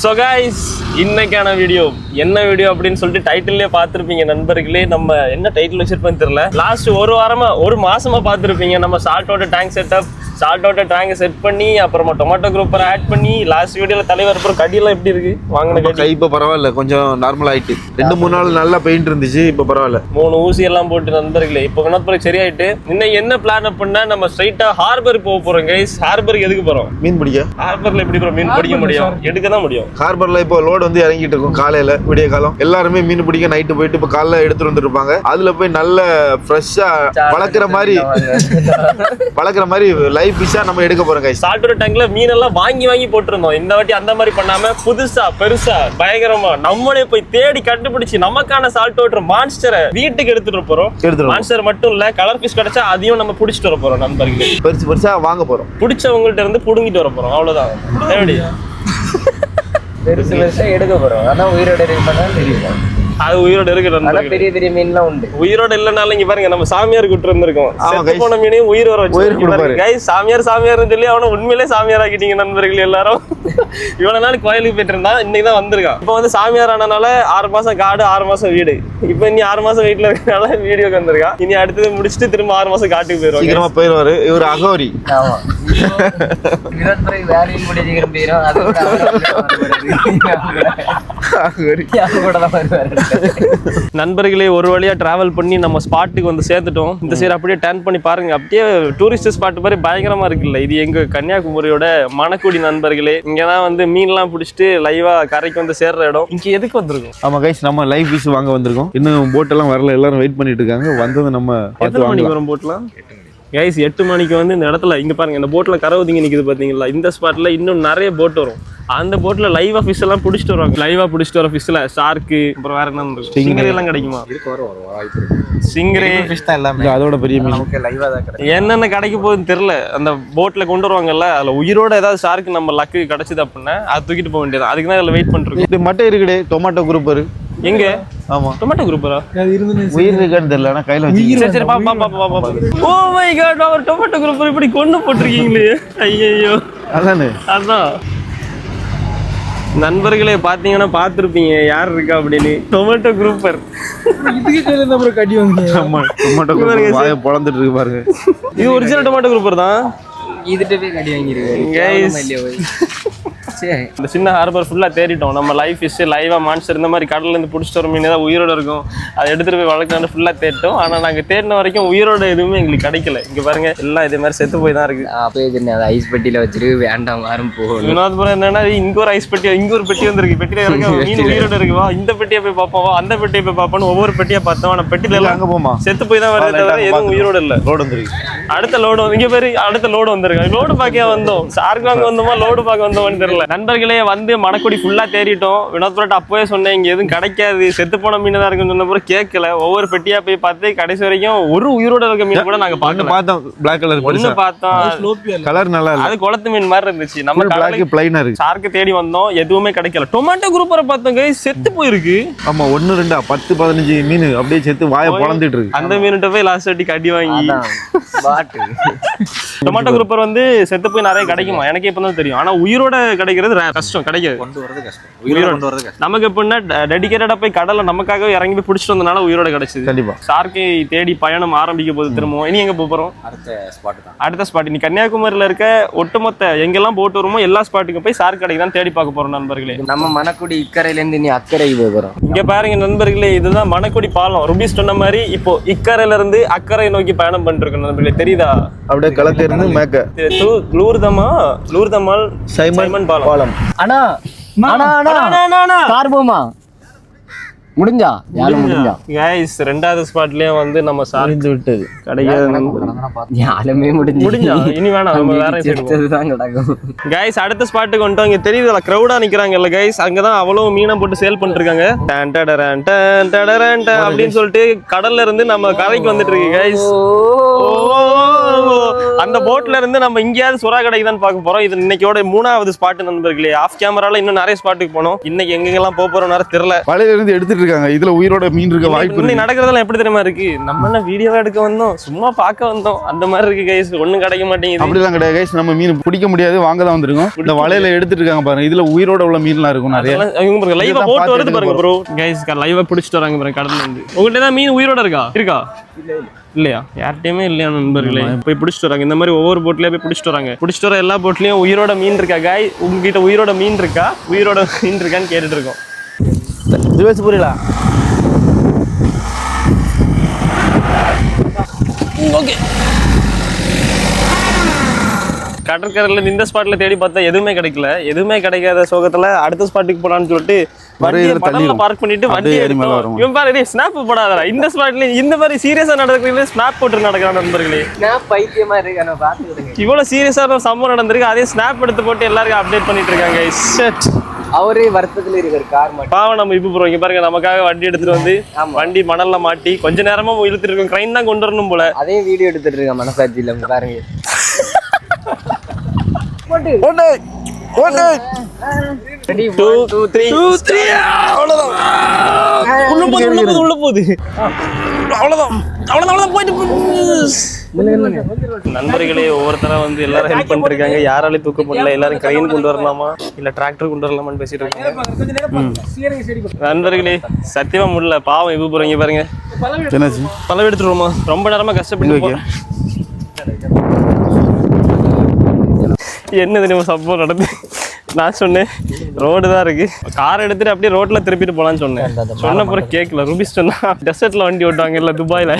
So guys, இன்னைக்கான video என்ன video அப்படின்னு சொல்லிட்டு டைட்டில்லே பார்த்துருப்பீங்க நண்பர்களே. நம்ம என்ன டைட்டில் வச்சிருப்போன்னு தெரியல. லாஸ்ட் ஒரு மாசமா பார்த்துருப்பீங்க நம்ம salt water tank setup, salt water டேங்கை செட் பண்ணி அப்புறமா டொமேட்டோ குரூப்பரை ஆட் பண்ணி லாஸ்ட் வீடியோல தலைவர் அப்புறம் கடியெல்லாம் எப்படி இருக்கு வாங்கின கை இப்போ பரவாயில்ல, கொஞ்சம் நார்மல் ஆயிட்டு. 2-3 நாள் நல்லா பெயிண்ட் இருந்துச்சு, இப்போ பரவாயில்ல. 3 ஊசி எல்லாம் போட்டு நண்பர்களே இப்போ வினோத்புரம் சரியாயிட்டு. இன்னும் என்ன பிளான் அப்படின்னா நம்ம ஸ்ட்ரைட்டா ஹார்பர் போக போறோம் கைஸ். ஹார்பருக்கு எதுக்கு போறோம்? மீன் பிடிக்க. ஹார்பர்ல எப்படி போறோம்? மீன் பிடிக்க முடியும், எடுக்க தான் முடியும். ஹார்பர்ல இப்போ லோடு வந்து இறங்கிட்டு இருக்கும் காலையில விடிய காலம். எல்லாருமே மீன் பிடிக்க நைட்டு போயிட்டு இப்போ காலைல எடுத்துட்டு வந்துருப்பாங்க. அதுல போய் நல்ல ஃப்ரெஷ்ஷா வளர்க்குற மாதிரி லைவ் ஃபிஷ்ஷா நம்ம எடுக்க போறோம் கைஸ். சால்ட் வாட்டர் டேங்க்ல மீன் எல்லாம் வாங்கி போட்டுருந்தோம். இந்த வாட்டி அந்த மாதிரி பண்ணாம புதுசா பெருசா பயங்கரமா நம்மளே போய் தேடி கண்டுபிடிச்சு நமக்கான சால்ட் வாட்டர் மான்ஸ்டரை வீட்டுக்கு எடுத்துட்டு போறோம். மான்ஸ்டர் மட்டும் இல்ல, கலர் ஃபிஷ் கிடைச்சா அதையும் நம்ம புடிச்சிட்டு வர போறோம் நண்பர்களே. பெருசா வாங்க போறோம். பிடிச்சவங்கள்ட்ட இருந்து புடுங்கிட்டு வர போறோம். அவ்வளவுதான். எப்படி பெருசா எடுக்க போறோம். ஆனா உயிரோட இருக்க தெரியும். அது உயிரோட இருக்கு. பெரிய பெரிய மீன்லாம் உண்டு. உயிரோட இல்லனாலும் இங்க பாருங்க நம்ம சாமியார் கூட்டு இருந்திருக்கோம். செத்து போன மீனையும் உயிர் வர வச்சு கைஸ். சாமியார்னு சொல்லி அவனை உண்மையிலே சாமியார் ஆக்கிட்டீங்க நண்பர்கள் எல்லாரும். இவ்வளவு நாள் கோயிலுக்கு போயிட்டு இருந்தான், இன்னைக்கு தான் வந்திருக்கான். இப்போ வந்து சாமியார் ஆனனால 6 மாசம் காடு 6 மாசம் வீடு. இப்போ இனி 6 மாசம் வீட்டுல இருக்கனால வீடியோக்கு வந்திருக்கான். இனி அடுத்தது முடிச்சுட்டு திரும்ப 6 மாசம் காட்டுக்கு போயிருவாங்க. சீக்கிரமா போயிருவாரு இவர் அகோரி. ஆமா, வேலையும் முடிய சீக்கிரம் போயிடும். நண்பர்களே ஒரு வழியா டிராவல் பண்ணி நம்ம ஸ்பாட்டுக்கு வந்து சேர்த்துட்டோம். இந்த சைடு அப்படியே டர்ன் பண்ணி பாருங்க, அப்படியே டூரிஸ்ட் ஸ்பாட் மாதிரி பயங்கரமா இருக்குல்ல. இது எங்க கன்னியாகுமரியோட மணக்குடி நண்பர்களே. இங்கதான் வந்து மீன்லாம் பிடிச்சிட்டு லைவா கரைக்கு வந்து சேர்ற இடம். இங்க எதுக்கு வந்திருக்கோம்? ஆமா கைஸ், நம்ம லைவ் ஃபிஷ் வாங்க வந்திருக்கோம். இன்னும் போட் எல்லாம் வரல, எல்லாரும் வெயிட் பண்ணிட்டு இருக்காங்க. வந்தது நம்ம எத்தனை மணிக்கு வரும் போட்லாம்? கைஸ் 8 மணிக்கு வந்து இந்த இடத்துல இங்க பாருங்க, இந்த போட்ல கரவுதிங்க நிக்குது பாத்தீங்களா. இந்த ஸ்பாட்ல இன்னும் நிறைய போட் வரும். அந்த போட்ல லைவா ஃபிஷ் எல்லாம் பிடிச்சிட்டு வருவாங்க. லைவா பிடிச்சிட்டு வர ஃபிஷ்ல ஷார்க்கு, அப்புறம் வேற என்ன இருக்கும், சிங்கரே எல்லாம் கிடைக்குமா? சிங்கரே ஃபிஷ் தான் எல்லாமே. அதோட பெரிய மீன் லைவா தான் கிடைக்கும். என்னென்ன கிடைக்க போகுதுன்னு தெரியல. அந்த போட்ல கொண்டு வருவாங்கல்ல, அதுல உயிரோட ஏதாவது ஷார்க்கு நம்ம லக்கு கிடைச்சது அப்படின்னா அது தூக்கிட்டு போக வேண்டியது. அதுக்கு தான் இதுல வெயிட் பண்றோம். இது மட்டும் இருக்குடே டொமேட்டோ குரூப்பர். எங்க? ஆமா, டொமேட்டோ குரூப்பரா? உயிர் இருக்கான்னு தெரியல, ஆனா கையில வச்சு. சரி பாப்பா. ஓ மை காட், அவர் டொமேட்டோ குரூப்பர் இப்படி கொண்டு போட்டிருக்கீங்களே. ஐயோ, அதான் நண்பர்களே பாத்தீங்கன்னா பாத்துருப்பீங்க யார் இருக்கா அப்படின்னு. டொமேட்டோ குரூப்பர் கட்டி வந்து டொமேட்டோ குரூப்பர் வாயை பொளந்துட்டு இருக்கு பாருங்க. இது ஒரிஜினல் டொமேட்டோ குரூப்பர் தான். இதுட்டு போய் கட்டி வாங்கிருக்கேன். இந்த சின்ன ஹார்பர் ஃபுல்லா தேடிட்டோம். நம்ம லைவ் ஃபிஷ், லைவா மான்ஸ்டர் இந்த மாதிரி கடல்ல இருந்து பிடிச்சிட்டு வர மீன் தான் உயிரோட இருக்கும். அதை எடுத்துட்டு போய் வளர்க்கணும் ஃபுல்லா தேட்டோம். ஆனா நாங்க தேடின வரைக்கும் உயிரோட எதுவுமே எங்களுக்கு கிடைக்கல. இங்க பாருங்க எல்லாம் இதே மாதிரி செத்து போய் தான் இருக்கு. அப்பயே ஐஸ் பெட்டியில வச்சிரு, வேண்டாம் யாரும் போகணும். வினோத்புரம் என்னன்னா இங்க ஒரு ஐஸ் பெட்டி, இங்க ஒரு பெட்டி வந்திருக்கு. பெட்டியில இருக்க மீன் உயிரோட இருக்குவா, இந்த பெட்டியை போய் பார்ப்போம், அந்த பெட்டியை போய் பார்ப்போம். ஒவ்வொரு பெட்டியா பார்த்தோம். ஆனா பெட்டியில எல்லாம் அங்க போமா செத்து போய் தான் வருது, தவிர எதுவும் உயிரோட இல்ல. லோடு வந்துருக்கு. அடுத்த லோடு வந்து இங்க பேரு அடுத்த லோடு வந்திருக்கு. லோடு பார்க்க வந்தோம், சார்க்கு வாங்க வந்தோமா லோடு பார்க்க வந்தோம்னு தெரியல. நண்பர்களே வந்து மணக்குடி ஃபுல்லா தேடிட்டோம். வினோத்புரம் அப்பவே சொன்னேன் இங்க எதுவும் கிடைக்காது, செத்து போன மீன் தான் இருக்குன்னு சொன்ன பிறகு கேட்கல. ஒவ்வொரு பெட்டியா போய் பார்த்து கடைசி வரைக்கும் ஒரு உயிரோட இருக்க மீன் கூட நாங்க பார்த்தோம். பிளாக் கலர் ஒண்ணு பார்த்தோம், கலர் நல்லா இல்ல, அது குளத்து மீன் மாதிரி இருந்துச்சு. நம்ம பிளாக் பிளைனா இருக்கு. சார்க்கு தேடி வந்தோம், எதுவுமே கிடைக்கல. டொமேட்டோ குரூப்பரை பார்த்தோம் கைஸ், செத்து போயிருக்கு. ஆமா, 1 2 10-15 மீன் அப்படியே செத்து வாயை பொளந்துட்டு இருக்கு. அந்த மீன்கிட்ட போய் லாஸ்ட் வாட்டி கட்டி வாங்கி டொமேட்டோ குரூப்பர் வந்து செத்து போய் நிறைய கிடைக்குமா எனக்கே இப்பதான் தெரியும். ஆனா உயிரோட கிடைக்கிறது கஷ்டம், கிடைக்காது. நமக்கு எப்படின்னா டெடிகேட்டடா போய் கடல்ல நமக்காக இறங்கி போய் பிடிச்சிட்டு வந்தனால உயிரோட கிடைச்சது. கண்டிப்பா ஷார்க்கை தேடி பயணம் ஆரம்பிக்க போது திரும்பவும். இனி எங்க போறோம்? அடுத்த ஸ்பாட். நீ கன்னியாகுமரியில இருக்க ஒட்டுமொத்த எங்கெல்லாம் போட்டு வருமோ எல்லா ஸ்பாட்டுக்கும் போய் ஷார்க் கடைக்கு தான் தேடி பார்க்க போறோம் நண்பர்களே. நம்ம மணக்குடி இக்கரையில இருந்து நீ அக்கறைக்கு போகிறோம். இங்க பாருங்க நண்பர்களே, இதுதான் மணக்குடி பாலம். ருபீஸ் சொன்ன மாதிரி இப்போ இக்கரையில இருந்து அக்கறை நோக்கி பயணம் பண்ணிருக்கோம் நண்பர்களே. தெரியுதா? அப்படியே களத்துல இருந்து மேக்க லூர்தமால் சைமன் பாலம். அண்ணா கார்போமா முடிஞ்சா யாரும் முடிஞ்சா கைஸ். 2வது ஸ்பாட்லயே வந்து நம்ம சார்ந்து விட்டது கிடையாது. யாருமே முடிஞ்சா இனி வேணாம், நம்ம வேற தான் கிடக்கும். கைஸ் அடுத்த ஸ்பாட்டுக்கு வந்துட்டோம். இங்க தெரியுதுல கிரௌடா நிக்கிறாங்கல்ல கைஸ், அங்கதான் அவ்வளவு மீனை போட்டு சேல் பண்ணிருக்காங்க. அப்படின்னு சொல்லிட்டு கடல்ல இருந்து நம்ம கரைக்கு வந்துட்டு இருக்கு கைஸ். அந்த போட்ல இருந்து நம்ம இங்கேயாவது சுறா கடைக்கு தான் பார்க்க போறோம். இது இன்னைக்கோட 3வது ஸ்பாட் நண்பர்களே. ஆஃப் கேமரால இன்னும் நிறைய ஸ்பாட்டுக்கு போனோம். இன்னைக்கு எங்கெங்கெல்லாம் போறோம் தெரியல. வலையில இருந்து எடுத்துட்டு இருக்காங்க. இதுல உயிரோட மீன் இருக்க வாய்ப்பு இன்னைக்கு நடக்கிறதெல்லாம் எப்படி தெரியுமா இருக்கு? நம்ம என்ன வீடியோவா எடுக்க வந்தோம், சும்மா பார்க்க வந்தோம், அந்த மாதிரி இருக்கு கைஸ். ஒண்ணும் கிடைக்க மாட்டேங்குது. அப்படிலாம் கிடையாது கைஸ். நம்ம மீன் பிடிக்க முடியாது, வாங்க தான் வந்திருக்கோம். இந்த வலையில எடுத்துட்டு இருக்காங்க பாருங்க. இதுல உயிரோட உள்ள மீன்லாம் இருக்கும் நிறைய. இவங்க லைவா போட்டு வருது பாருங்க ப்ரோ. கைஸ் லைவா பிடிச்சிட்டு வராங்க பாருங்க கடல்ல இருந்து. உங்கள்ட்ட தான் மீன் உயிரோட இருக்கா? இல்லையா? யார்ட்டையுமே இல்லையா நண்பர்களே? போய் பிடிச்சிட்டு வராங்க. இந்த மாதிரி ஒவ்வொரு போட்லயே போய் பிடிச்சிட்டு வராங்க. பிடிச்சிட்டு வர எல்லா போட்லயும் உயிரோட மீன் இருக்கா காய்? உங்ககிட்ட உயிரோட மீன் இருக்கா? உயிரோட மீன் இருக்கான்னு கேட்டுட்டு இருக்கோம். புரியல. ஓகே, கடற்கரையில இந்த ஸ்பாட்ல தேடி பார்த்தா எதுவுமே கிடைக்கல. எதுவுமே கிடைக்காத சோகத்துல அடுத்த ஸ்பாட்டுக்கு போலான்னு சொல்லிட்டு வண்டியை படல்ல பார்க் பண்ணிட்டு வண்டி எடுத்தோம். இவன் பாரு ஸ்னாப் போடாதடா. இந்த ஸ்பாட்ல இந்த மாதிரி சீரியஸா நடக்கிறதுல ஸ்னாப் போட்டு நடக்கிறான் நண்பர்களே. நான் பைத்தியமா இருக்கேன், நான் பாத்துக்கிடுங்க. இவ்வளவு சீரியஸான சம்பவம் நடந்திருக்கு. அதே ஸ்னாப் எடுத்து போட்டு எல்லாருக்கும் அப்டேட் பண்ணிட்டு இருக்காங்க. அவரே வருத்தத்துல இருக்காரு கார் மாட்டி. பாவம் நம்ம இப்ப போறோம். இங்க பாருங்க, நமக்காக வண்டி எடுத்துட்டு வந்து வண்டி மணல்ல மாட்டி கொஞ்ச நேரமா இழுத்துட்டு இருக்கோம். கிரைன் தான் கொண்டு வரணும் போல. அதே வீடியோ எடுத்துட்டு இருக்கேன் மனசாட்சியில பாருங்க. Ready, 1, 2, 3. அவ்வளவுதான். உள்ள போகுது. அவ்வளவுதான் போயிட்டு. நண்பர்களே, ஒவ்வொருத்தரா வந்து எல்லாரும் ஹெல்ப் பண்ணிட்டு இருக்காங்க. யாராலையும் தூக்க முடியல. எல்லாரும் கிரைன் கொண்டு வரலாமா இல்ல டிராக்டர் கொண்டு வரலாமான்னு பேசிட்டு இருக்காங்க. நண்பர்களே சத்தியமா முடியல. பாவம் இப்ப போறீங்க பாருங்க. பழம் எடுத்துருவோமா? ரொம்ப நேரமா கஷ்டப்பட்டு என்ன தெரியுமா சம்பவம் நடந்து? நான் சொன்னேன் ரோடு தான் இருக்கு, கார் எடுத்துட்டு அப்படியே ரோட்ல திருப்பிட்டு போலான்னு சொன்னேன். சொன்ன பிறகு கேட்கல. ரூபிஸ் சொன்னா டெசர்ட்ல வண்டி ஓட்டுவாங்க இல்ல துபாயில,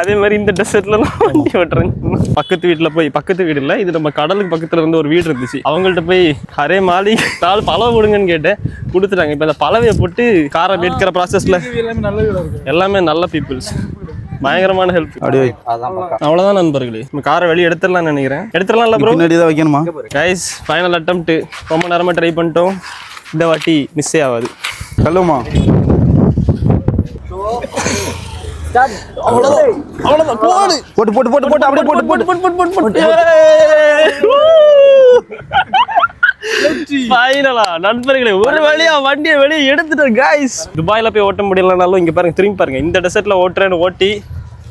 அதே மாதிரி இந்த டெசர்ட்ல வண்டி ஓட்டுறேன். பக்கத்து வீட்டுல போய், பக்கத்து வீடு இல்ல, இது நம்ம கடலுக்கு பக்கத்துல இருந்து ஒரு வீடு இருந்துச்சு. அவங்கள்ட்ட போய் அரே மாலி நாலு பழவை கொடுங்கன்னு கேட்டேன், கொடுத்துட்டாங்க. இப்ப இந்த பழவையை போட்டு காரை எடுக்கிற ப்ராசஸ்ல எல்லாமே நல்ல பீப்புள்ஸ், பயங்கரமான ஹெல்ப். அவ்வளவுதான் நண்பர்களே. நம்ம காரை வெளியே எடுத்துடலாம்னு நினைக்கிறேன். எடுத்துடலாம்ல ப்ரோ? பின்னாடி தான் வைக்கணுமா? Guys final attempt. ரொம்ப நேரமா ட்ரை பண்ணிட்டோம். இந்த வாட்டி மிஸ்ஸே ஆகாது. கல்லுமா அவ்வளவுதான். போடு போட்டு போட்டு போட்டு அப்படியே போட்டு போட்டு போட்டு போட்டு போட்டு. ஃபைனலா நண்பர்களே ஒரு வழியா வண்டியை வெளியே எடுத்துட்டோம் கைஸ். துபாயில போய் ஓட்ட முடியலனாலும் இங்க பாருங்க, திரும்பி பாருங்க. இந்த டெசர்ட்ல ஓட்டுறேன்னு ஓட்டி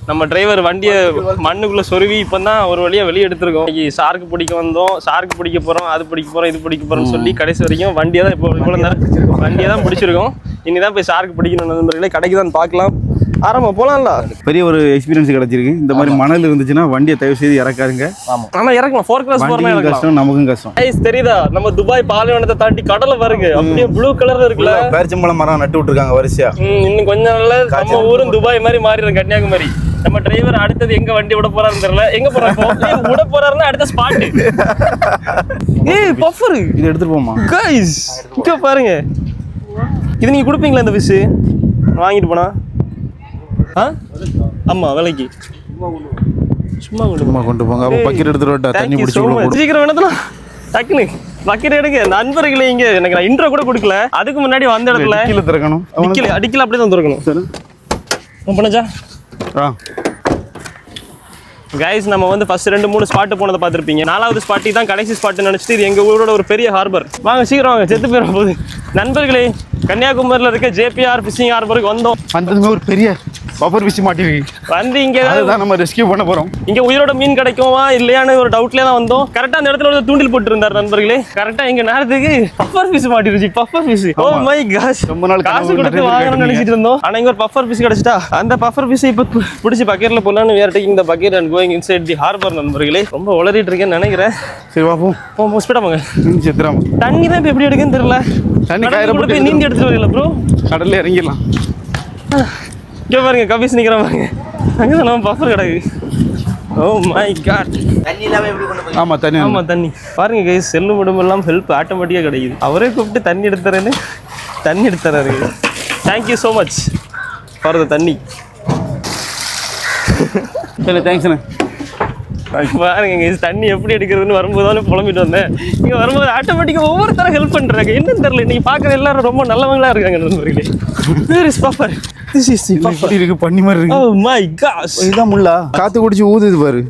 நம்ம டிரைவர் வண்டியை மண்ணுக்குள்ள சொருவி இப்பதான் ஒரு வழியா வெளியே எடுத்திருக்கோம். ஷார்க்கு பிடிக்க வந்தோம், ஷார்க்கு பிடிக்க போறோம், அது பிடிக்க போறோம், இது பிடிக்க போறோம்னு சொல்லி கடைசி வரைக்கும் வண்டியை தான் இப்போ இவ்வளவு நேரம் வண்டியை தான் பிடிச்சிருக்கோம். இனிதான் போய் ஷார்க்கு பிடிக்கணும் நண்பர்களே. கடைக்கு தான் பார்க்கலாம். ஆரம்பா போலாம்ல. பெரிய ஒரு எக்ஸ்பீரியன்ஸ் கிடைச்சிருக்கு. இந்த மாதிரி மணல் இருந்துச்சுன்னா வண்டியை தயவு செய்து இறக்காருங்க. ஆனா இறக்கலாம். 4 கிளாஸ் போறோம்னா கஷ்டம், நமக்கும் கஷ்டம். கைஸ் தெரியுதா, நம்ம துபாய் பாலைவனத்தை தாண்டி கடலை பாருங்க. அப்படியே ப்ளூ கலர்ல இருக்குல்ல. பேரிச்சம்பழம் மரம் நட்டு விட்டுருக்காங்க வரிசையா. இன்னும் கொஞ்ச நாள்ல நம்ம ஊரும் துபாய் மாதிரி மாறிடும், கன்னியாகுமரி. நம்ம டிரைவர் அடுத்தது எங்க வண்டி விட போறாருன்னு தெரியல. எங்க போறாரு? விட போறாருன்னா அடுத்த ஸ்பாட். ஏய் பஃபர் இது எடுத்துட்டு போமா கைஸ்? இங்க பாருங்க. இது நீங்க கொடுப்பீங்களா இந்த ஃபிஷ் வாங்கிட்டு போனா? ஆமா விலைக்கு சும்மா கொண்டு போங்க. அப்ப பக்கெட் எடுத்துட்டு தண்ணி குடிச்சு போடு. சீக்கிரம் வேணா டக்குனு பக்கெட் எடுங்க நண்பர்களே. இங்க எனக்கு நான் இன்ட்ரோ கூட கொடுக்கல. அதுக்கு முன்னாடி வந்த இடத்துல கீழ திறக்கணும். அடிக்கல அப்படியே தான் திறக்கணும். சரி பண்ணச்சா. கைஸ் நம்ம வந்து ஃபர்ஸ்ட் 2-3 ஸ்பாட் போனதை பார்த்துருப்பீங்க. 4வது ஸ்பாட்டி தான் கடைசி ஸ்பாட் நினைச்சிட்டு இது எங்க ஊரோட ஒரு பெரிய ஹார்பர். வாங்க சீக்கிரம் வாங்க, செத்து போயிட போகுது. நண்பர்களே கன்னியாகுமரியில இருக்க JPR ஃபிஷிங் ஹார்பருக்கு வந்தோம். வந்ததுமே ஒரு பெரிய பஃபர் ஃபிஷ் மாட்டிருக்கு. வந்து இங்க தான் நம்ம ரெஸ்கியூ பண்ண போறோம். இங்க உயிரோட மீன் கிடைக்குமா இல்லையான்னு ஒரு டவுட்லயே தான் வந்தோம். கரெக்டா அந்த இடத்துல ஒரு தூண்டில் போட்டு இருந்தார் நண்பர்களே. கரெக்டா இங்க நேரத்துக்கு பஃபர் ஃபிஷ் மாட்டிருச்சு. Puffer fish, oh my gosh. ரொம்ப நாள் காசு கொடுத்து வாங்கணும்னு நினைச்சிட்டு இருந்தோம். ஆனா இங்க ஒரு பஃபர் ஃபிஷ் கிடைச்சிட்டா. அந்த பஃபர் ஃபிஷ் இப்ப பிடிச்சி பக்கெட்ல போலான்னு we are taking the bucket and going inside the harbor நண்பர்களே. ரொம்ப உளறிட்டு இருக்கேன்னு நினைக்கிறேன். சரி வா போ ஸ்பீடா போங்க. செத்துறாம தண்ணி தான் இப்ப எப்படி எடுக்குன்னு தெரியல. தண்ணி காயில போட்டு நீந்தி எடுத்துட்டு வரல ப்ரோ. கடல்ல இறங்கிடலாம். இங்க பாருங்க கபிஸ் நிக்கிற பாருங்க. அங்கதான் நம்ம பஃபர் கிடக்கு. Oh my god. தண்ணி இல்லாம எப்படி கொண்டு போய்? ஆமா தண்ணி பாருங்க கைஸ். செல்லும் உடம்பு எல்லாம் ஹெல்ப் ஆட்டோமேட்டிக்கா கிடைக்குது. அவரே கூப்பிட்டு தண்ணி எடுத்துறேன்னு தண்ணி எடுத்துறாரு. Thank you so much for the தண்ணி. சரி தேங்க்ஸ்ண்ணே. பாருங்க கைஸ் தண்ணி எப்படி எடுக்கிறதுன்னு வரும்போதாலும் புலம்பிட்டு வந்தேன். இங்கே வரும்போது ஆட்டோமேட்டிக்காக ஒவ்வொருத்தரும் ஹெல்ப் பண்ணுறாங்க. என்னன்னு தெரியல. இன்னைக்கு பார்க்குற எல்லாரும் ரொம்ப நல்லவங்களா இருக்காங்க நண்பர்களே. Where is puffer? இப்படி இருக்கு பண்ணி மாதிரி இருக்கு. Oh my gosh. இதுதான் முள்ளா காத்து குடிச்சு ஊதுது பாரு.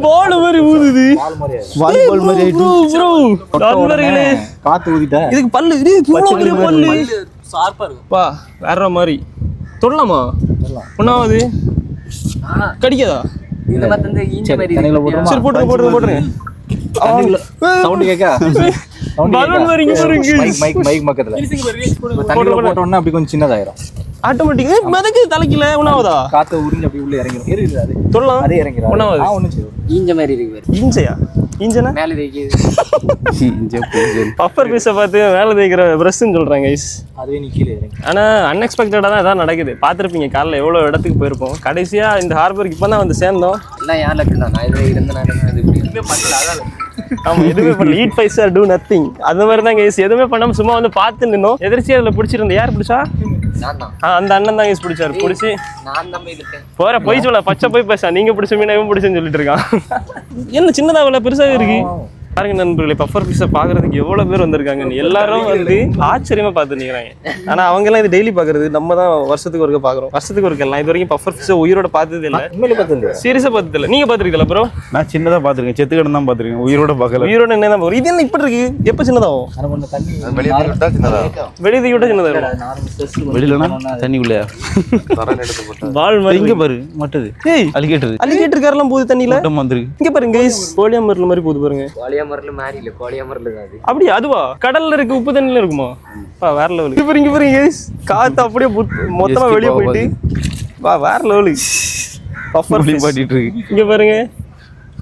பால் மாதிரி ஊதுது. வாலிபால் மாதிரி bro நண்பர்களே காத்து ஊதிட்ட. இதுக்கு பல்லு இவ்வளவு பெரிய பல்லு ஷார்ப்பா இருக்கு. பா வேற மாதிரி. தொடலாமா? ஒண்ணாவது கடிக்காதா? இந்த மத்தந்த இஞ்சி மாதிரி சரி போட்டுருங்க. சவுண்ட் கேக்க. பலூன் மாதிரி இங்க பாருங்க. மைக் பக்கத்துல. தண்ணில போட்டோம்னா அப்படி கொஞ்சம் சின்னதாயிரும். ஆட்டோமேட்டிக் மதக்கு தலைக்கில ஒண்ணாவதா? காத்து உறிஞ்சு அப்படி உள்ள இறங்கிரும். இருக்குது அது. தொடலாம். அதே இறங்கிரும். ஒண்ணாவது. ஒண்ணு சரி. இஞ்ச மாதிரி இருக்கு பாரு. இஞ்சையா? இஞ்சனா? மேல தேய்க்குது. இஞ்ச போஞ்சு. பஃபர் பீஸை பார்த்து மேலே தேய்க்கிற ப்ரெஷ்ன்னு சொல்கிறாங்க கைஸ். அதுவே நீ கீழே இறங்கி. ஆனால் அன்எக்ஸ்பெக்டடாக தான் இதான் நடக்குது. பார்த்துருப்பீங்க காலைல எவ்வளோ இடத்துக்கு போயிருப்போம். கடைசியாக இந்த ஹார்பருக்கு இப்போ தான் வந்து சேர்ந்தோம். எல்லாம் யார் லக்கு தான். நான் இதில் இருந்த நான் இது எதுவுமே பண்ணல. அதான் ஆமாம் எதுவுமே பண்ணல. ஈட் பைசா டூ நத்திங் அந்த மாதிரி தான் கைஸ். எதுவுமே பண்ணாமல் சும்மா வந்து பார்த்து நின்னோம். எதிர்த்து அதில் பிடிச்சிருந்தேன். யார் பிடிச்சா? நான் தான். அந்த அண்ணன் தான் கைஸ் பிடிச்சாரு. பிடிச்சி நான் தான் இருக்கேன். போகிற போய் சொல்ல பச்சை போய் பேச நீங்கள் பிடிச்ச மீன் இவன் பிடிச்சேன்னு சொல்லிட்டு இருக்கான். என்ன சின்னதாக இவ்வளோ பெருசாக இருக்கு பாருங்க நண்பர்களே. பஃபர் பீஸை பார்க்கறதுக்கு எவ்வளோ பேர் வந்திருக்காங்க. எல்லாரும் வந்து ஆச்சரியமா பார்த்து நிற்கிறாங்க. ஆனால் அவங்கெல்லாம் இது டெய்லி பார்க்கறது. நம்ம தான் வருஷத்துக்கு ஒருக்க பார்க்குறோம். வருஷத்துக்கு ஒருக்க எல்லாம் இது வரைக்கும் பஃபர் பீஸை உயிரோட பார்த்தது இல்லை. சீரியஸாக பார்த்தது இல்லை. நீங்கள் பார்த்துருக்கீங்களா ப்ரோ? நான் சின்னதாக பார்த்துருக்கேன். செத்து கிடந்து தான் பார்த்துருக்கேன். உயிரோட பார்க்கல. உயிரோட என்ன தான் இது என்ன இப்படி இருக்கு? எப்போ சின்னதாகும்? வெளியே விட சின்னதாக வெளியிலனா தண்ணிக்குள்ளே பால் மாதிரி இங்கே பாரு மட்டது. ஏய் அலிகேட்டர் காரெல்லாம் போகுது தண்ணியில் வந்துருக்கு. இங்கே பாருங்க கைஸ். கோழியாமரில் மாதிரி போகுது பாருங்க. கோழியாமரில் மாதிரி இல்லை. கோழியாமரில் தான் அது. அப்படியா? அதுவா? கடல்ல இருக்கு உப்பு தண்ணியில இருக்குமா? வேற லெவலு. இங்க பாருங்க கைஸ். காத்து அப்படியே மொத்தமா வெளியே போயிட்டு வேற லெவலு. பஃபர் பாட்டிட்டு இருக்கு. இங்க பாருங்க.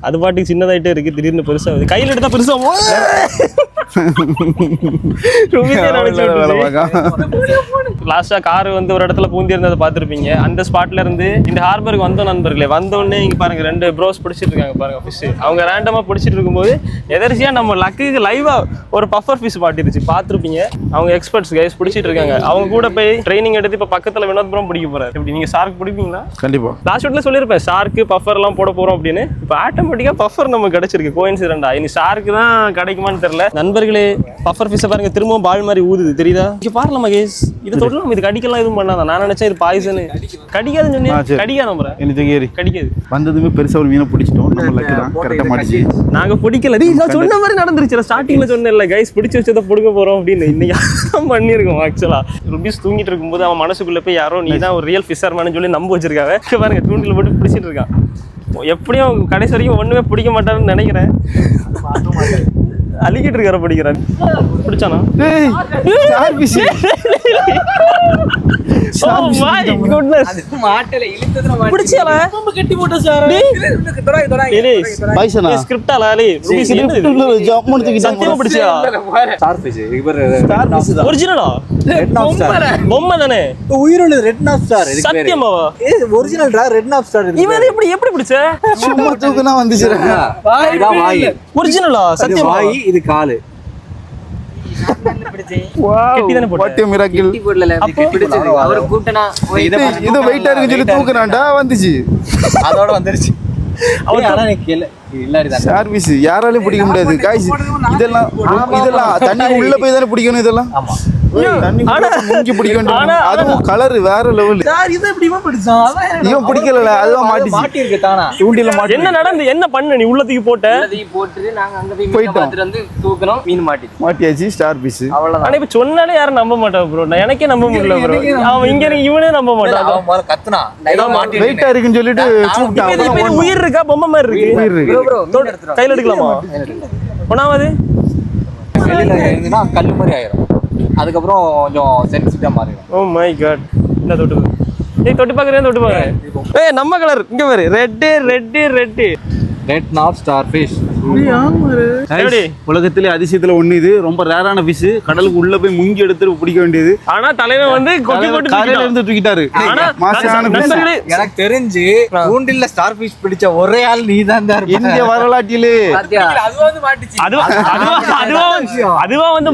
அது பாட்டுக்கு சின்னதாயிட்டே இருக்கு. திடீர்னு பெருசாகுது. கையில எடுத்தா பெருசாகும். லாஸ்டா கார் வந்து ஒரு இடத்துல பூந்தி இருந்ததை பார்த்துருப்பீங்க. அந்த ஸ்பாட்ல இருந்து இந்த ஹார்பருக்கு வந்தோம் நண்பர்களே. வந்தோடனே இங்க பாருங்க 2 ப்ரோஸ் பிடிச்சிட்டு இருக்காங்க பாருங்க ஃபிஷ். அவங்க ரேண்டமா பிடிச்சிட்டு இருக்கும்போது எதர்ச்சியா நம்ம லக்குக்கு லைவா ஒரு பஃபர் ஃபிஷ் மாட்டிருச்சு. பார்த்துருப்பீங்க. அவங்க எக்ஸ்பர்ட்ஸ் கைஸ் பிடிச்சிட்டு இருக்காங்க. அவங்க கூட போய் ட்ரைனிங் எடுத்து இப்ப பக்கத்துல வினோத்புரம் பிடிக்க போறாரு. எப்படி நீங்க ஷார்க் பிடிப்பீங்களா? கண்டிப்பா. லாஸ்ட் வீட்ல சொல்லியிருப்பேன் ஷார்க்கு பஃபர் எல்லாம் போட போறோம் அப்படின்னு. இப்போ ஆட்டோமேட்டிக்கா பஃபர் நமக்கு கிடைச்சிருக்கு. கோயின்சிடென்டா. இனி ஷார்க்கு தான் கிடைக்குமான்னு தெரியல. நண்பர்களே பஃபர் ஃபிஷ் பாருங்க திரும்பவும் பால் மாதிரி ஊதுது. தெரியுதா? இங்க பாருங்க மகேஷ். இது தொடலாம். இது கடிக்கலாம் எதுவும் பண்ணாதான். நான் நினைச்சேன் இது பாய்சன். கடிக்காதுன்னு சொன்னேன். கடிக்காத நம்புறேன். கடிக்காது. வந்ததுமே பெருசா ஒரு மீனை பிடிச்சிட்டோம். நம்ம லக்கு தான். கரெக்டா மாட்டிச்சு. நாங்க பிடிக்கல. நான் சொன்ன மாதிரி நடந்துருச்சு. ஸ்டார்டிங்ல சொன்னேன்ல கைஸ் பிடிச்சி வச்சதை பிடிக்க போறோம் அப்படின்னு. இன்னைக்கு பண்ணிருக்கோம். ஆக்சுவலா ருபீஸ் தூங்கிட்டு இருக்கும்போது அவன் மனசுக்குள்ள போய் யாரோ நீ தான் ஒரு ரியல் ஃபிஷர்மேன்னு சொல்லி நம்ப வச்சிருக்காங்க. பாருங்க தூண்டில் போட்டு பிடிச்சிட்டு இருக்கான். எப்படியும் கடைசி வரைக்கும் ஒண்ணுமே பிடிக்க மாட்டாருன்னு நினைக்கிறேன். அலிகேட்டர் இருக்கார பிடிக்கிறான். பிடிச்சானா? இது காலு. இது வெயிட்டா இருக்குன்னு சொல்லி தூக்குனாண்டா வந்துச்சு. அதோட வந்துருச்சு. சர்வீஸ் யாராலையும் பிடிக்க முடியாது காய்ஸ். இதெல்லாம் தண்ணி உள்ள போய் தானே பிடிக்கணும். இதெல்லாம் தண்ணி முங்கி பிடிக்க வேண்டும். அதுவும் கலர் வேற லெவல். இவன் பிடிக்கல. அதுவும் மாட்டிருக்கு தானா. தூண்டில மாட்டி. என்ன நடந்து என்ன பண்ண நீ? உள்ளத்துக்கு போட்டு நாங்க அங்க போய் வந்து தூக்கணும். மீன் மாட்டியாச்சு. Star piece. ஆனா இப்ப சொன்னாலே யாரும் நம்ப மாட்டாங்க ப்ரோ. எனக்கே நம்ப முடியல ப்ரோ. அவன் இங்க இருக்கு இவனே நம்ப மாட்டான். அவன் கத்துனா வெயிட்டா இருக்குன்னு சொல்லிட்டு கூப்பிட்டான். உயிர் இருக்கா? பொம்மை மாதிரி இருக்கு. உயிர் இருக்கு. கையில எடுக்கலாமா? ஒண்ணாவது வெளியில இருந்துன்னா கல்லு மாதிரி ஆயிரும். அதுக்கப்புறம் கொஞ்சம் சென்சிட்டிவா மாறிடும். Oh my god. என்ன தொட்டு? ஏய் தொட்டு பாக்குறேன். தொட்டு பாக்குறேன். ஏய் நம்ம கலர் இங்க பாரு. ரெட் நாப் ஸ்டார் ஃபிஷ். உலகத்திலே அதிசயத்துல ஒண்ணு. இது ரொம்ப ரேரான ஃபிஷ். கடலுக்கு உள்ள போய் முங்கி எடுத்து பிடிக்க வேண்டியது. ஆனா தலைவன் வந்து காலையில இருந்து தூக்கிட்டாரு. எனக்கு தெரிஞ்சு தூண்டில்ல ஸ்டார் ஃபிஷ் பிடிச்ச ஒரே ஆள் நீ தான். இந்திய வரலாற்றிலே அதுவா வந்து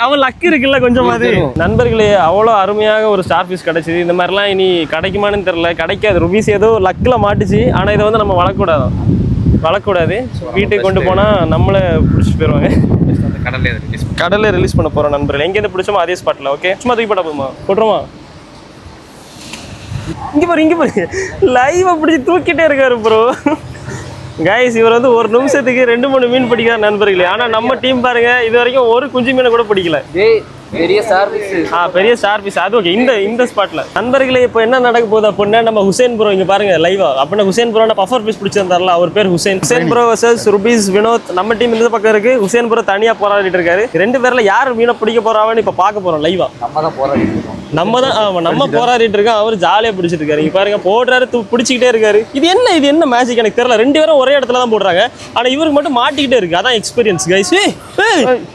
அவன் லக்கு இருக்குல்ல கொஞ்சம். நண்பர்களே அவ்வளவு அருமையாக ஒரு ஸ்டார் ஃபிஷ் கிடைச்சது. இந்த மாதிரிலாம் இனி கிடைக்குமான்னு தெரியல. கிடைக்காது. ருபீஸ் ஏதோ லக்கில் மாட்டுச்சு. ஆனால் இதை வந்து நம்ம வளர்க்கக்கூடாது. வளர்க்கக்கூடாது. வீட்டுக்கு கொண்டு போனா நம்மள பிடிச்சிட்டு போயிடுவாங்க. கடல்ல ரிலீஸ் பண்ண போறோம் நண்பர்கள். எங்கேருந்து பிடிச்சோமோ அதே ஸ்பாட்ல. ஓகே, சும்மா தூக்கி போட்டா போதுமா? போட்டுருமா? இங்க பாரு லைவ் பிடிச்சி தூக்கிட்டே இருக்காரு ப்ரோ. கைஸ், இவர் வந்து ஒரு நிமிஷத்துக்கு 2-3 மீன் பிடிக்கிறார் நண்பர்களே. ஆனா நம்ம டீம் பாருங்க, இது வரைக்கும் ஒரு குஞ்சு மீனை கூட பிடிக்கல. பெரிய சார்பிஸ். பெரிய ஸ்டார்பிஷ். அது ஓகே. இந்த ஸ்பாட்ல நண்பர்களே இப்போ என்ன நடக்க போகுது அப்படின்னா, நம்ம ஹுசேன் ப்ரோ இங்க பாருங்க லைவா. அப்படின்னா ஹுசேன் ப்ரோ பஃபர் பீஸ் பிடிச்சிருந்தாருல, அவர் பேர் ஹுசேன் ப்ரோ வர்சஸ் ருபீஸ் வினோத். நம்ம டீம் இந்த பக்கம் இருக்கு, ஹுசேன் ப்ரோ தனியா போராடிட்டு இருக்காரு. 2 பேர்ல யார் மீனை பிடிக்க போறாங்கன்னு இப்ப பார்க்க போறோம் லைவா. நம்ம போராடிட்டு இருக்கோம், அவர் ஜாலியா பிடிச்சிட்டு இருக்காரு. இங்க பாருங்க, போடுறாரு, பிடிச்சிக்கிட்டே இருக்காரு. இது என்ன மேஜிக் எனக்கு தெரியல. 2 பேரும் ஒரே இடத்துல தான் போடுறாங்க, ஆனா இவருக்கு மட்டும் மாட்டிக்கிட்டே இருக்கு. அதான் எக்ஸ்பீரியன்ஸ் கைஸ்.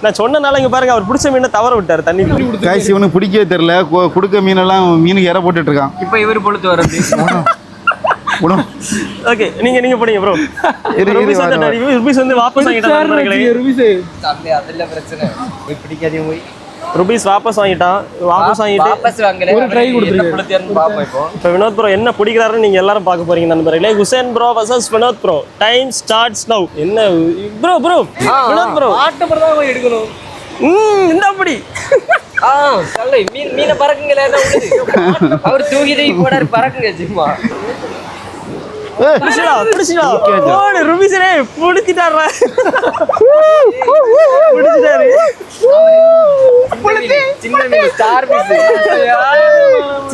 நான் சொன்னனால இங்க பாருங்க, அவர் பிடிச்ச மீனை தவற விட்டாரு தண்ணி. கைஸ், இவனுக்கு பிடிக்கவே தெரியல. கொடுக்க மீனெல்லாம் மீனுக்கு இற போட்டுட்டு இருக்கான். இப்போ இவர் பொழுது வரது. ஓகே, நீங்க போடுங்க ப்ரோ. ருபீஸ் வந்து வாபஸ் வாங்கிட்டாங்க. அதுல பிரச்சனை. பிடிக்காதே போய் ருபீஸ் வாபஸ் வாங்கிட்டு ஒரு ட்ரை கொடுத்துருக்கேன் பாப்போம். இப்போ வினோத் ப்ரோ என்ன பிடிக்கிறாருன்னு நீங்க எல்லாரும் பார்க்க போறீங்க நண்பர்களே. Hussain bro versus Vinoth bro. Time starts now. என்ன ப்ரோ வினோத் ப்ரோ ஆட்ட படம் தான் எடுக்கணும். இந்த அப்படி மீனை பறக்குங்களே. அவர் தூக்கிட்டு போடாரு, பறக்குங்க சும்மா. ருபீஸரே பிடிச்சிட்டாரு. சின்ன மீன் ஸ்டார்பிஸ்.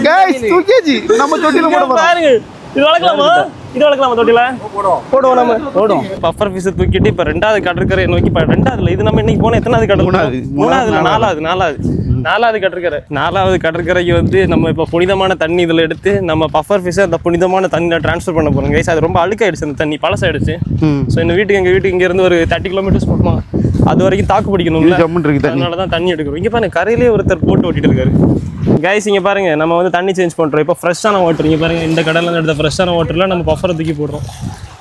கைஸ், தூக்கியாச்சு. நம்ம தொட்டில போட போறோம். பாருங்க, இது வளர்க்கலாமா தொட்டில? போடுவோம் நம்ம. பஃபர் ஃபிஷ் தூக்கிட்டு இப்போ 2வது கடற்கரை நோக்கி. இப்போ 2வது இது நம்ம இன்னைக்கு போன எத்தனாவது கடற்கரை? 4வது கடற்கரை. 4வது கடற்கரைக்கு வந்து நம்ம இப்போ புனிதமான தண்ணி இதில் எடுத்து நம்ம பஃபர் ஃபிஷ்ஷை அந்த புனிதமான தண்ணியில் ட்ரான்ஸ்ஃபர் பண்ண போகிறோம் கைஸ். அது ரொம்ப அழுக்காயிடுச்சு, அந்த தண்ணி பழசாயிடுச்சு. ஸோ எங்கள் வீட்டுக்கு இங்கேருந்து ஒரு 30 கிலோமீட்டர்ஸ் போகணும். அது வரைக்கும் தாக்கு பிடிக்கணும்ல, அதனால தான் தண்ணி எடுக்கிறோம். இங்கே பாருங்க, கரையிலே ஒருத்தர் போட்டு ஓட்டிட்டு இருக்காரு கைஸ். இங்கே பாருங்க, நம்ம வந்து தண்ணி சேஞ்ச் பண்ணுறோம். இப்போ ஃப்ரெஷ்ஷான வாட்டர். இங்கே பாருங்க, இந்த கடலில் எடுத்த ஃப்ரெஷ்ஷான வாட்டரில் நம்ம பஃபரை தூக்கி போடுறோம்.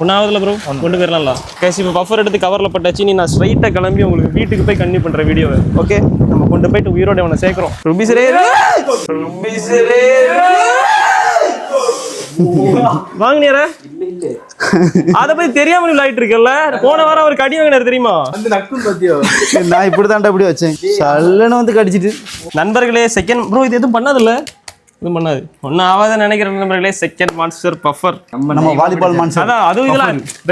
1வதுல ப்ரோ கொண்டு போயிடலாம்ல கைஸ். இப்போ பஃபர் எடுத்து கவரில் பட்டாச்சு. நான் ஸ்ட்ரைட்டாக கிளம்பி உங்களுக்கு வீட்டுக்கு போய் கண்டினியூ பண்ணுற வீடியோவை. ஓகே, நம்ம கொண்டு போயிட்டு உயிரோட அவனை சேர்க்குறோம். ருபீஸரே வாங்கினியார அத பத்தி தெரியாம விளையாட்டு இருக்கல. போன வாரம் அவர் கடி வாங்கினாரு தெரியுமா? நான் இப்படிதான்டா இப்படி வச்சேன், சல்லன்னு வந்து கடிச்சிட்டு. நண்பர்களே, செகண்ட் ப்ரோ இது எதுவும் பண்ணதில்ல, எதுவும் பண்ணாது, ஒன்னும் ஆகாத நினைக்கிறேன் நண்பர்களே. செகண்ட் மான்ஸ்டர் பஃபர், நம்ம வாலிபால் மான்ஸ்டர். அதான் அதுவும்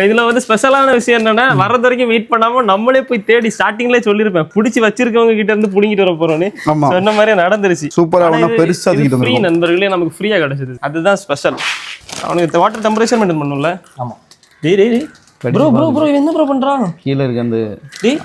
இதுல வந்து ஸ்பெஷலான விஷயம் என்னன்னா, வர்றது வரைக்கும் வெயிட் பண்ணாம நம்மளே போய் தேடி ஸ்டார்டிங்லேயே சொல்லிருப்பேன், பிடிச்சி வச்சிருக்கவங்க கிட்ட இருந்து புடிங்கிட்டு வர போறோம்னு. சொன்ன மாதிரியே நடந்துருச்சு. சூப்பரா பெருசா ஃப்ரீ நண்பர்களே, நமக்கு ஃப்ரீயா கிடைச்சது, அதுதான் ஸ்பெஷல். அவனுக்கு வாட்டர் டெம்பரேச்சர் மெயின்டைன் பண்ணும்ல. ஆமா. ப்ரோ என்ன ப்ரோ பண்றான்? கீழ இருக்க அந்த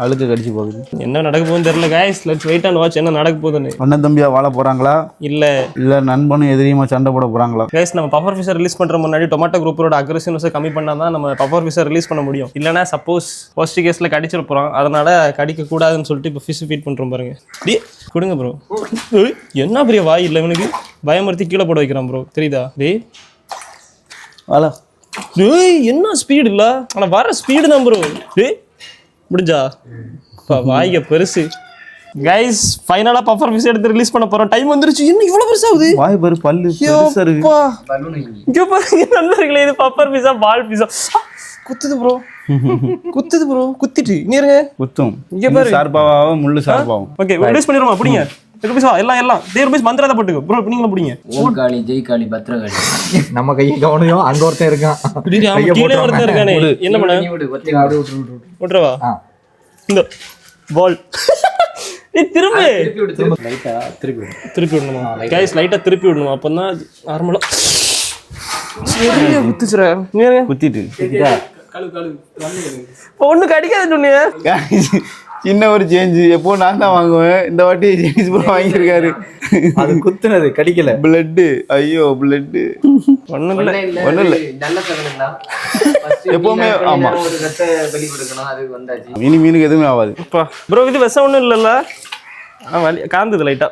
அழுக்கு கடிச்சு போகுது. என்ன நடக்க போகுதுன்னு தெரியல guys. Let's wait and watch என்ன நடக்க போகுதுன்னு. அண்ணன் தம்பியா வாழ போறாங்களா இல்ல நண்பனும் எதிரியுமா சண்டை போட போறாங்களா? गाइस, நம்ம பஃபர் ஃபிஷர் ரிலீஸ் பண்ற முன்னாடி டொமேட்டோ குரூப்போட அக்ரெசிவ்னஸ் கம்மி பண்ணாதான் நம்ம பஃபர் ஃபிஷர் ரிலீஸ் பண்ண முடியும். இல்லனா சப்போஸ் ஃபர்ஸ்ட் கேஸ்ல கடிச்சிர போறோம், அதனால கடிக்க கூடாதுன்னு சொல்லிட்டு இப்ப ஃபிஷ் ஃபீட் பண்றோம் பாருங்க. கொடுங்க ப்ரோ. என்ன பெரிய வாய் இல்ல இவனுக்கு, பயமுறுத்தி கீழே போட வைக்கிறான் ப்ரோ, தெரியுதா? டேய் வாடா. டேய் என்ன ஸ்பீடு இல்ல, ஆனா வர ஸ்பீடு தான் ப்ரோ. டேய் முடிஞ்சா வாய்க பெருசு. गाइस, ஃபைனலா பஃபர் ஃபிஷ் எடுத்து ரிலீஸ் பண்ண போறோம். டைம் வந்துருச்சு. இன்னும் இவ்வளவு பெருசா ஆகுது. வாய் பாரு, பல்லு பெருசா இருக்கு. இங்க பாருங்க நண்பர்களே, இது பஃபர் ஃபிஷா பால் ஃபிஷா? குத்துது ப்ரோ, குத்துது ப்ரோ, குத்திட்டு நீருங்க குத்தும். இங்க பாரு, ஷார்ப்பாவா முள்ளு ஷார்ப்பாவும். Okay, release பண்ணிரோமா? புடிங்க ருபீஸ். எல்லாம் ருபீஸ் மந்திரத்தை போட்டுக்கோ ப்ரோ. நீங்களும் புடிங்க. ஓம் காளி ஜெய் காளி பத்ரகாளி. நம்ம கையை கவனியும், அங்க ஒருத்தன் இருக்கான், கீழே ஒருத்தன் இருக்கானே. என்ன பண்ண விட்டுறவா? இந்த பால் திருப்பி லைட்டா திருப்பி விடணுமா गाइस? லைட்டா திருப்பி விடணும், அப்பதான் நார்மலா சரியா குத்துச்சுற. நீங்க குத்திட்டு ஒண்ணு கடிக்காது சொன்னீங்க. சின்ன ஒரு சேஞ்ச். எப்போ நான் தான் வாங்குவேன், இந்த வாட்டி ஜெனிஸ் ப்ரோ வாங்கியிருக்காரு. அது குத்துனது கடிக்கல. பிளட், ஐயோ பிளட். ஒண்ணும் இல்ல நல்ல தகவல்னா எப்பவுமே. ஆமா, ஒரு ரத்த வெளி கொடுக்கணும், அது வந்தாச்சு. மீனுக்கு எதுவுமே ஆகாது ப்ரோ. இது விஷம் ஒண்ணும் இல்லல்ல? காந்தது லைட்டா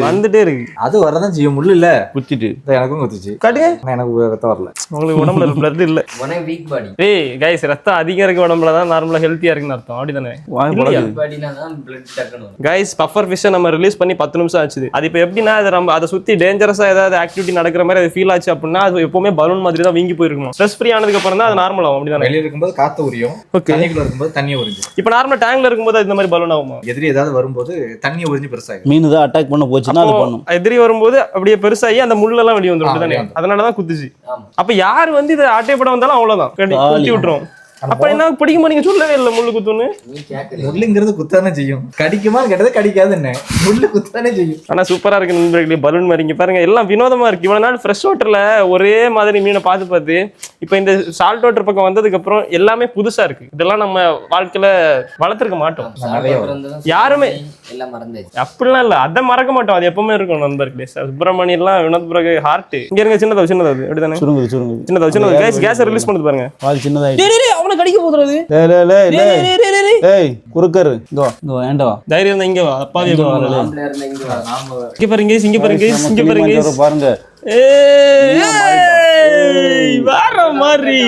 வந்துட்டே இருக்கு. அது வரதான் செய்யும் முள்ளு இல்ல குத்திட்டு எனக்கும் குத்துச்சு. காட்டுங்க. எனக்கு ரத்தம் வரல. உங்களுக்கு உடம்புல பிளட் இல்ல. வீக் பாடி. ஏய் கைஸ் ரத்தம் அதிகம் இருக்கு உடம்புல தான் நார்மலா ஹெல்த்தியா இருக்குன்னு அர்த்தம். அப்படிதானே கைஸ்? பஃபர் ஃபிஷ் நம்ம ரிலீஸ் பண்ணி 10 நிமிஷம் ஆச்சு. அது இப்போ எப்படின்னா அது நம்ம அதை சுத்தி டேஞ்சரஸா ஏதாவது ஆக்டிவிட்டி நடக்கிற மாதிரி அது ஃபீல் ஆச்சு அப்படின்னா அது எப்பவுமே பலூன் மாதிரி தான் வீங்கி போயிருக்கணும். ஸ்ட்ரெஸ் ஃப்ரீ ஆனதுக்கு அப்புறம் தான் அது நார்மல் ஆகும். அப்படிதானே? வெளியில இருக்கும்போது காத்து உரியும், தண்ணிக்குள்ள இருக்கும்போது தண்ணி உறிஞ்சும். இப்போ நார்மல் டேங்க்ல இருக்கும்போது இந்த மாதிரி பலூன் ஆகுமா? எதிரி ஏதாவது வரும்போது தண்ணி உறிஞ்சு பெருசாகும். மீன் தான் அட்டாக் பண்ண போச்சுன்னா அது பண்ணும். எதிரி வரும்போது அப்படியே பெருசாகி அந்த முள்ளெல்லாம் வெளியே வந்துடும். அதனாலதான் குத்துச்சு. அப்ப யாரு வந்து இதை ஆட்டைப்பட வந்தாலும் அவ்வளவுதான் குத்தி விட்டுரும். அப்ப என்ன பிடிக்குமா? நீங்க சொல்லவே இல்லை முள்ளு குத்துன்னு. முள்ளுங்கிறது குத்தானே செய்யும். கடிக்குமான்னு கேட்டது கடிக்காது. என்ன முள்ளு குத்தானே செய்யும். ஆனா சூப்பரா இருக்கு நண்பர்களே பலூன் மாதிரி. இங்க பாருங்க எல்லாம் வினோதமா இருக்கு. இவ்வளவு நாள் ஃப்ரெஷ் வாட்டர்ல ஒரே மாதிரி மீனை பார்த்து இப்ப இந்த சால்ட் வாட்டர் பக்கம் வந்ததுக்கு அப்புறம் எல்லாமே புதுசா இருக்கு. இதெல்லாம் நம்ம வாழ்க்கையில வளர்த்திருக்க மாட்டோம் யாருமே. அப்படிலாம் இல்ல, அதை மறக்க மாட்டோம். அது எப்பவுமே இருக்கும் நண்பர்களே. சுப்பிரமணியம் எல்லாம் வினோத் பிறகு ஹார்ட் இங்க இருங்க. சின்னதா சின்னதாவது அப்படிதானே? சின்னதா கேஸ் ரிலீஸ் பண்ணது பாருங்க. சின்னதா கடிக்க போதுறது. குறுக்கரு வேண்டா தைரியம் இங்க வா. அப்பாவே இங்க பாருங்க, இங்க பாருங்க, இங்க பாருங்க பாருங்க. வேற மாதிரி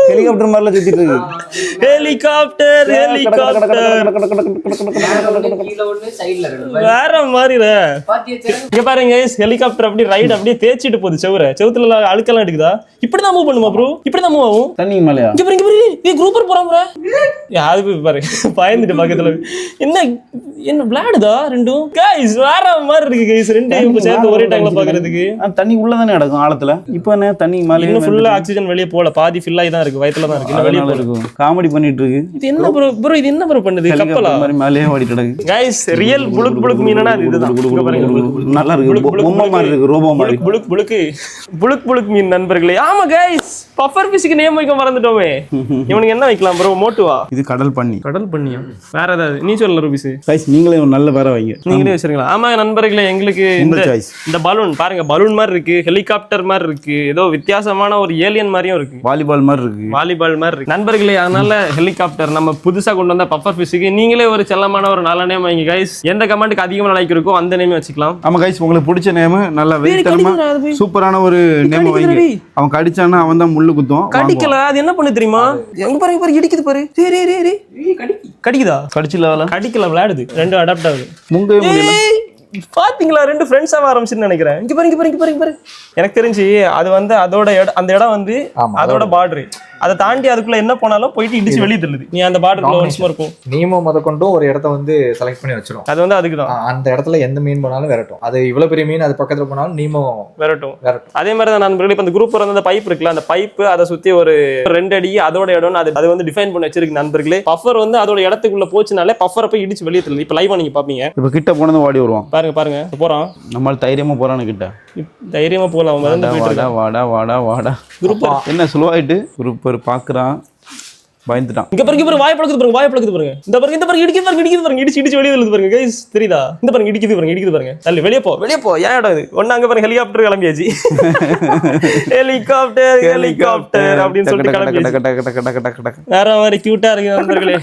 ஹெலிகாப்டர் மாதிரிலாம் சுத்திட்டு இருக்கு. ஹெலிகாப்டர் வேற மாதிரி. இங்க பாருங்க ஹெலிகாப்டர் அப்படி ரைட் அப்படியே தேய்ச்சிட்டு போகுது. செவுத்துல அழுக்கெல்லாம் எடுக்குதா? இப்படிதான் மூவ் பண்ணுமா ப்ரோ? இப்படிதான் மூவ் ஆகும் தண்ணி மேலயா? இங்க பாருங்க குரூப்பர் போறான் ப்ரோ. யாரு பாரு பயந்துட்டு பக்கத்துல என்ன விளையாடுதா ரெண்டும். கைஸ் வேற மாதிரி இருக்கு கைஸ். ரெண்டையும் சேர்த்து ஒரே டைம்ல பாக்குறதுக்கு. தண்ணி உள்ளதானே நடக்கும் ஆழத்துல. இப்போ என்ன தண்ணி மேல இன்னும் ஃபுல்லா ஆக்சிஜன் வெளியே போல, பாதி ஃபில் ஆகி தான் இருக்கு, வயித்துல தான் இருக்கு, வெளியே போகும். காமெடி பண்ணிட்டு இருக்கு. இது என்ன ப்ரோ இது என்ன ப்ரோ பண்ணுது? கப்பலா மாதிரி மேலேயே ஓடிட்டு இருக்கு. கைஸ் ரியல் புளுக் புளுக் மீனா இதுதான். நல்லா இருக்கு. பொம்மை மாதிரி இருக்கு, ரோபோ மாதிரி. புளுக் புளுக் மீன் நண்பர்களே. ஆமா கைஸ் பஃபர் ஃபிஷ்க்கு நேம் வைக்க மறந்துட்டோமே. இவனுக்கு என்ன வைக்கலாம் ப்ரோ? மோட்டுவா? இது கடல் பண்ணி. கடல் பண்ணியா? வேற ஏதாவது நீ சொல்லல ரூபிஸ். கைஸ் நீங்களே நல்ல பேர வைங்க. நீங்களே வச்சிருக்கலாம். ஆமா நண்பர்களே எங்களுக்கு இந்த பலூன் பாருங்க, பலூன் மாதிரி இருக்கு, ஹெலிகாப்டர் மாதிரி இருக்கு, ஏதோ வித்தியாசமான ஒரு ஏலியன் மாதிரியும் இருக்கு, வாலிபால் மாதிரி இருக்கு நண்பர்களே. அதனால ஹெலிகாப்டர் நம்ம புதுசா கொண்டு வந்த பஃபர் ஃபிஷ்க்கு நீங்களே ஒரு செல்லமான ஒரு நல்ல நேம் வைங்க கைஸ். எந்த கமெண்ட்டுக்கு அதிகமா லைக் இருக்கோ அந்த நேம் வச்சுக்கலாம். ஆமா கைஸ் உங்களுக்கு பிடிச்ச நேம் நல்ல வெயிட்டமா சூப்பரான ஒரு நேம் வைங்க. அவன் கடிச்சானா அவன் தான் முள்ளு குத்தும். கடிக்கல அது என்ன பண்ணு தெரியுமா? எங்க பாருங்க இடிக்குது பாரு. கடிக்குதா? கடிக்கல விளையாடுது. ரெண்டும் அடாப்ட் ஆகுது. முங்க முடியல பாத்தீங்களா? ரெண்டு ஃப்ரெண்ட்ஸா ஆரம்பிச்சுன்னு நினைக்கிறேன். இங்க பாருங்க எனக்கு தெரிஞ்சு அது வந்து அதோட அந்த இடம் வந்து அதோட பார்டர். அதை தாண்டி அதுக்குள்ள என்ன போனாலும் போயிட்டு இடிச்சு வெளியே தள்ளுது. நீ அந்த பார்டருக்குள்ள ஒன்ஸ் மோர் போ. நீமோ முத கொண்டு ஒரு இடத்த வந்து செலக்ட் பண்ணி வச்சிடும். அது வந்து அதுக்கு தான். அந்த இடத்துல எந்த மீன் போனாலும் விரட்டும். அது இவ்வளவு பெரிய மீன் அது பக்கத்துல போனாலும் நீமோ விரட்டும். அதே மாதிரி தான் நண்பர்களே இப்ப அந்த குரூப் வந்து அந்த பைப் இருக்குல்ல, அந்த பைப் அதை சுத்தி ஒரு 2 அடி அதோட இடம் அது வந்து டிஃபைன் பண்ணி வச்சிருக்கு நண்பர்களே. பஃபர் வந்து அதோட இடத்துக்குள்ள போச்சுனாலே பஃபரை போய் இடிச்சு வெளியே தள்ளுது. இப்ப லைவா நீங்க பாப்பீங்க. இப்ப கிட்ட போனது ஓடி வருவான். பாருங்க போறான். நம்மால தைரியமா போறானு கிட்ட. தைரியமா போலாம். வாடா குரூப் என்ன சொல்லுவாயிட்டு குரூப்பர் பாக்குறான், பயந்துட்டான். இங்க பாருங்க வாய் பழக்குது பாருங்க. இந்த பாருங்க இடிக்குது பாருங்க. இடிச்சு வெளியே தள்ளுது பாருங்க கைஸ். தெரியுதா? இந்த பாருங்க இடிக்குது பாருங்க. தள்ளு வெளியே போ. ஏன் இடம் இது? ஒண்ணு அங்க பாருங்க ஹெலிகாப்டர் கிளம்பியாச்சு. ஹெலிகாப்டர் அப்படின்னு சொல்லிட்டு கிளம்பியாச்சு. வேற மாதிரி கியூட்டா இருக்கு நண்பர்களே.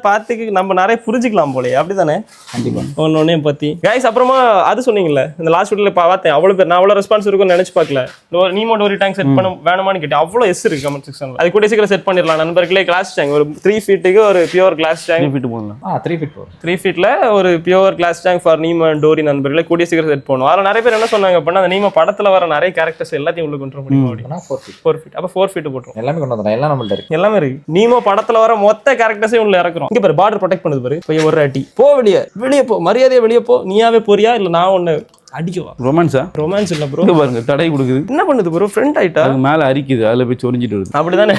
பார்த்துக்கு நம்ம நிறைய புரிஞ்சுக்கலாம் போலயே. அப்படிதானே? கண்டிப்பா ஒன்னொன்னே பத்தி கைஸ். அப்புறமா அது சொன்னீங்கல்ல இந்த லாஸ்ட் வீடியோல பார்த்தேன். அவ்வளவு பேர் நான் அவ்வளவு ரெஸ்பான்ஸ் இருக்கும்னு நினைச்சு பார்க்கல. நீமோ டோரி டேங்க் செட் பண்ண வேணுமான்னு கேட்டேன். அவ்வளவு எஸ் இருக்கு கமெண்ட் செக்ஷன்ல. அது கூட செட் பண்ணிடலாம் நண்பர்களே. கிளாஸ் டேங்க் ஒரு 3 ஃபீட்டுக்கு ஒரு பியூர் கிளாஸ் டேங்க். 3 ஃபீட் போடலாம். 3 ஃபீட்ல ஒரு pure glass tank for Nemo and Dory நண்பர்களே. கூடிய சீக்கிரம் செட் பண்ணுவோம். அதுல நிறைய பேர் என்ன சொன்னாங்க அப்படின்னா அந்த நீமோ படத்துல வர நிறைய கேரக்டர்ஸ் எல்லாத்தையும் உள்ள கொண்டு வர முடியும் அப்படின்னா 4 ஃபீட். அப்ப 4 ஃபீட் போட்டுரும். எல்லாமே கொண்டு வந்தோம். எல்லாம் நம்மள்ட்ட இருக்கு. எல்லாமே இருக்கு. நீமோ படத்துல வர மொத்த கேரக்டர்ஸையும் உள்ள இறக்குறோம். இங்க பாரு பார்டர் ப்ரொடெக்ட் பண்ணுது பாரு. போய் ஒரு அடி போ, வெளியே போ, மரியாதையா வெளியே போ. நீயாவே போறியா இல்ல நான் ஒண்ணு அடிக்கவா? ரொமான்ஸ் இல்ல ப்ரோ. பாருங்க தடை கொடுக்குது. என்ன பண்ணுது ப்ரோ? ஃப்ரெண்ட் ஆயிட்டா மேல அரிக்குது, அதுல போய் சொரிஞ்சிட்டு வருது. அப்படிதானே?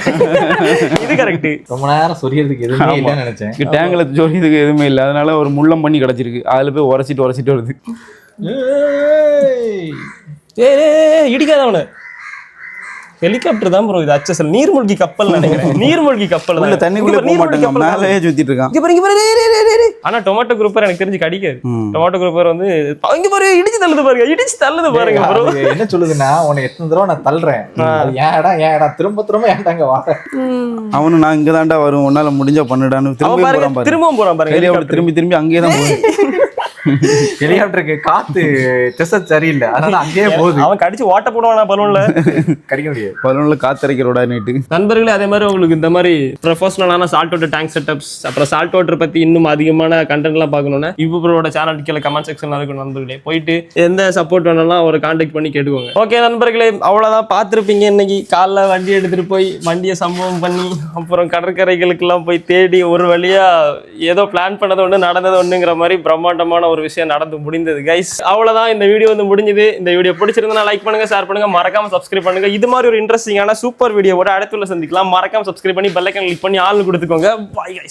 இது கரெக்ட். ரொம்ப நேரம் சொரியறதுக்கு எதுவுமே இல்ல நினைச்சேன். டேங்க்ல சொரியறதுக்கு எதுவுமே இல்ல, அதனால ஒரு முள்ளம் பண்ணி கிடைச்சிருக்கு. அதுல போய் உரசிட்டு வருது. இடிக்காத அவனை. ஹெலிகாப்டர் தான் ப்ரோ இது HSL நீர்மூழ்கி கப்பல் நினைக்கிறேன் நீர்மூழ்கி கப்பல் உள்ள தண்ணிக்குள்ள போக மாட்டாங்க மேலேயே சுத்திட்டு இருக்கான் ஆனா டொமேட்டோ குரூப்பர் எனக்கு தெரிஞ்சு கடிக்காது டொமேட்டோ குரூப்பர் வந்து இங்க பாருங்க இடிச்சு தள்ளுது பாருங்க ப்ரோ என்ன சொல்லுதுன்னா உன்னை எத்தனை தடவை நான் தள்ளுறேன் ஏடா திரும்ப ஏன்டாங்க வா அவனு நான் இங்க தாண்டா வரும் உன்னால முடிஞ்சா பண்ணுடான்னு திரும்பவும் போறான் பாருங்க திரும்பி அங்கேயே தான் போகுது ஹெலிகாப்டருக்கு காத்து திசை சரியில்லை அதனால அங்கேயே போகுது அவன் கடிச்சு ஓட்ட போடுவானா பலூன்ல கடிக்க முடியாது பலூன்ல காத்தரைக்கிறோட நைட்டு நண்பர்களே அதே மாதிரி உங்களுக்கு இந்த மாதிரி ப்ரொஃபஷனலான சால்ட் வாட்டர் டேங்க் செட்டப்ஸ் அப்புறம் சால்ட் வாட்டர் பத்தி இன்னும் அதிகமான கண்டென்ட்லாம் பார்க்கணும்னா இவரோட சேனல் கீழே கமெண்ட் செக்ஷன்ல இருக்கும் நண்பர்களே போயிட்டு எந்த சப்போர்ட் வேணாலும் ஒரு கான்டாக்ட் பண்ணி கேட்டுக்கோங்க ஓகே நண்பர்களே அவ்வளவுதான் பார்த்துருப்பீங்க இன்னைக்கு காலைல வண்டி எடுத்துட்டு போய் வண்டியை சம்பவம் பண்ணி அப்புறம் கடற்கரைகளுக்கெல்லாம் போய் தேடி ஒரு வழியா ஏதோ பிளான் பண்ணது ஒண்ணு நடந்தது ஒண்ணுங்கிற மாதிரி பிரம்மாண்டமான ஒரு விஷயம் நடந்து முடிந்தது கைஸ் அவ்வளவுதான் இந்த வீடியோ வந்து முடிஞ்சது இந்த வீடியோ பிடிச்சிருந்தா லைக் பண்ணுங்க ஷேர் பண்ணுங்க மறக்காம சப்ஸ்கிரைப் பண்ணுங்க இது மாதிரி ஒரு இன்ட்ரெஸ்டிங்கான சூப்பர் வீடியோவோட அடுத்துள்ள சந்திக்கலாம் மறக்காம சப்ஸ்கிரைப் பண்ணி பெல் ஐகான் கிளிக் பண்ணி ஆல் கொடுத்துக்கோங்க பை கைஸ்